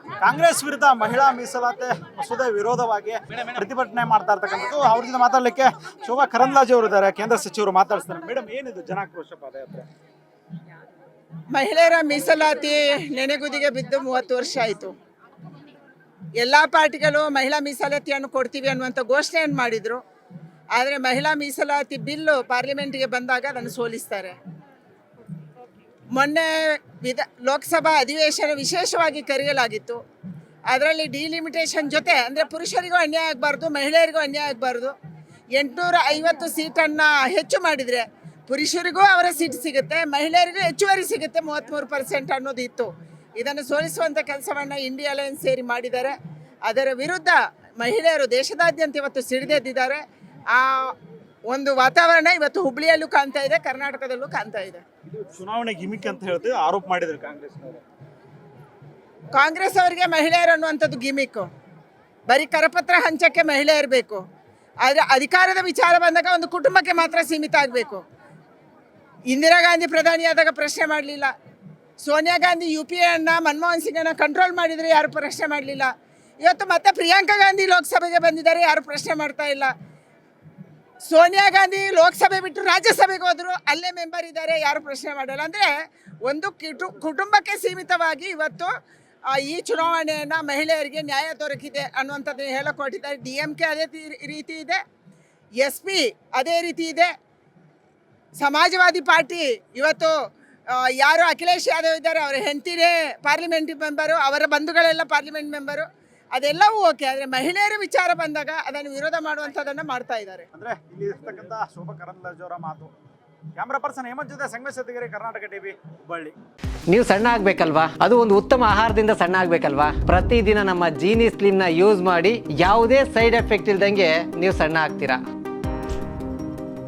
ಕಾಂಗ್ರೆಸ್ ವಿರುದ್ಧ ಮಹಿಳಾ ಮೀಸಲಾತಿ ಮಸೂದೆ ವಿರೋಧವಾಗಿ ಪ್ರತಿಭಟನೆ ಮಾಡ್ತಾ ಇರ್ತಕ್ಕಂಥದ್ದು. ಅವ್ರ ಜೊತೆ ಮಾತಾಡ್ಲಿಕ್ಕೆ ಶೋಭಾ ಕರಂದ್ಲಾಜೆ ಅವರು ಇದ್ದಾರೆ, ಕೇಂದ್ರ ಸಚಿವರು ಮಾತಾಡ್ತಾರೆ. ಮೇಡಮ್, ಏನಿದು ಜನಾಕ್ರೋಶ ಪಾದಯಾತ್ರೆ? ಮಹಿಳೆಯರ ಮೀಸಲಾತಿ ನೆನೆಗುದಿಗೆ ಬಿದ್ದು 30 ವರ್ಷ ಆಯಿತು. ಎಲ್ಲ ಪಾರ್ಟಿಗಳು ಮಹಿಳಾ ಮೀಸಲಾತಿಯನ್ನು ಕೊಡ್ತೀವಿ ಅನ್ನುವಂಥ ಘೋಷಣೆಯನ್ನು ಮಾಡಿದರು. ಆದರೆ ಮಹಿಳಾ ಮೀಸಲಾತಿ ಬಿಲ್ಲು ಪಾರ್ಲಿಮೆಂಟಿಗೆ ಬಂದಾಗ ಅದನ್ನು ಸೋಲಿಸ್ತಾರೆ. ಮೊನ್ನೆ ಲೋಕಸಭಾ ಅಧಿವೇಶನ ವಿಶೇಷವಾಗಿ ಕರೆಯಲಾಗಿತ್ತು. ಅದರಲ್ಲಿ ಡಿಲಿಮಿಟೇಷನ್ ಜೊತೆ ಅಂದರೆ ಪುರುಷರಿಗೂ ಅನ್ಯಾಯ ಆಗಬಾರ್ದು, ಮಹಿಳೆಯರಿಗೂ ಅನ್ಯಾಯ ಆಗಬಾರ್ದು. 850 ಸೀಟನ್ನು ಹೆಚ್ಚು ಮಾಡಿದರೆ ಪುರುಷರಿಗೂ ಅವರ ಸೀಟ್ ಸಿಗುತ್ತೆ, ಮಹಿಳೆಯರಿಗೂ ಹೆಚ್ಚುವರಿ ಸಿಗುತ್ತೆ 33% ಅನ್ನೋದು ಇತ್ತು. ಇದನ್ನು ಸೋಲಿಸುವಂಥ ಕೆಲಸವನ್ನು ಇಂಡಿಯಾ ಅಲಯನ್ಸ್ ಸೇರಿ ಮಾಡಿದ್ದಾರೆ. ಅದರ ವಿರುದ್ಧ ಮಹಿಳೆಯರು ದೇಶದಾದ್ಯಂತ ಇವತ್ತು ಸಿಡಿದೆದ್ದಿದ್ದಾರೆ. ಆ ಒಂದು ವಾತಾವರಣ ಇವತ್ತು ಹುಬ್ಳಿಯಲ್ಲೂ ಕಾಣ್ತಾ ಇದೆ, ಕರ್ನಾಟಕದಲ್ಲೂ ಕಾಣ್ತಾ ಇದೆ. ಚುನಾವಣೆ ಗಿಮಿಕ್ ಅಂತ ಹೇಳ್ತೀವಿ ಆರೋಪ ಮಾಡಿದ್ರು ಕಾಂಗ್ರೆಸ್ ಅವರಿಗೆ ಮಹಿಳೆಯರು ಅನ್ನುವಂಥದ್ದು ಗಿಮಿಕ್ಕು. ಬರೀ ಕರಪತ್ರ ಹಂಚಕ್ಕೆ ಮಹಿಳೆಯರು ಬೇಕು. ಆದರೆ ಅಧಿಕಾರದ ವಿಚಾರ ಬಂದಾಗ ಒಂದು ಕುಟುಂಬಕ್ಕೆ ಮಾತ್ರ ಸೀಮಿತ ಆಗಬೇಕು. ಇಂದಿರಾ ಗಾಂಧಿ ಪ್ರಧಾನಿಯಾದಾಗ ಪ್ರಶ್ನೆ ಮಾಡಲಿಲ್ಲ. ಸೋನಿಯಾ ಗಾಂಧಿ UPA ಮನಮೋಹನ್ ಸಿಂಗನ್ನು ಕಂಟ್ರೋಲ್ ಮಾಡಿದರೆ ಯಾರು ಪ್ರಶ್ನೆ ಮಾಡಲಿಲ್ಲ. ಇವತ್ತು ಮತ್ತೆ ಪ್ರಿಯಾಂಕಾ ಗಾಂಧಿ ಲೋಕಸಭೆಗೆ ಬಂದಿದ್ದಾರೆ, ಯಾರು ಪ್ರಶ್ನೆ ಮಾಡ್ತಾ ಇಲ್ಲ. ಸೋನಿಯಾ ಗಾಂಧಿ ಲೋಕಸಭೆ ಬಿಟ್ಟು ರಾಜ್ಯಸಭೆಗೆ ಹೋದರು, ಅಲ್ಲೇ ಮೆಂಬರ್ ಇದ್ದಾರೆ, ಯಾರು ಪ್ರಶ್ನೆ ಮಾಡಲ್ಲ. ಅಂದರೆ ಒಂದು ಕುಟುಂಬಕ್ಕೆ ಸೀಮಿತವಾಗಿ ಇವತ್ತು ಈ ಚುನಾವಣೆಯನ್ನು ಮಹಿಳೆಯರಿಗೆ ನ್ಯಾಯ ದೊರಕಿದೆ ಅನ್ನುವಂಥದ್ದನ್ನು ಹೇಳಿಕೊಟ್ಟಿದ್ದಾರೆ. DMK ಅದೇ ರೀತಿ ಇದೆ, SP ಅದೇ ರೀತಿ ಇದೆ. ಸಮಾಜವಾದಿ ಪಾರ್ಟಿ ಇವತ್ತು ಯಾರು ಅಖಿಲೇಶ್ ಯಾದವ್ ಇದ್ದಾರೆ, ಅವರ ಹೆಂಡತಿನೇ ಪಾರ್ಲಿಮೆಂಟ್ ಮೆಂಬರು, ಅವರ ಬಂಧುಗಳೆಲ್ಲ ಪಾರ್ಲಿಮೆಂಟ್ ಮೆಂಬರು, ಅದೆಲ್ಲವೂ ಓಕೆ. ಆದರೆ ಮಹಿಳೆಯರ ವಿಚಾರ ಬಂದಾಗ ಅದನ್ನು ವಿರೋಧ ಮಾಡುವಂಥದ್ದನ್ನು ಮಾಡ್ತಾ ಇದ್ದಾರೆ. ಅಂದರೆ ಇಲ್ಲಿ ಇರ್ತಕ್ಕಂಥ ಶೋಭಾ ಕರಂದ್ಲಾಜೆ ಅವರ ಮಾತು. ಕ್ಯಾಮ್ರಾ ಪರ್ಸನ್ ಹೇಮಂತ್ ಜೊತೆ ಸಂಗಮೇಶ್ ಸತ್ತಿಗೆರೆ, ಕರ್ನಾಟಕ TV, ಹುಬ್ಬಳ್ಳಿ. ನೀವು ಸಣ್ಣ ಆಗ್ಬೇಕಲ್ವಾ? ಅದು ಒಂದು ಉತ್ತಮ ಆಹಾರದಿಂದ ಸಣ್ಣ ಆಗ್ಬೇಕಲ್ವಾ? ಪ್ರತಿದಿನ ನಮ್ಮ ಜೀನಿ ಸ್ಲಿಮ್ನ ಯೂಸ್ ಮಾಡಿ ಯಾವುದೇ ಸೈಡ್ ಎಫೆಕ್ಟ್ ಇಲ್ದಂಗೆ ನೀವು ಸಣ್ಣ ಆಗ್ತೀರಾ.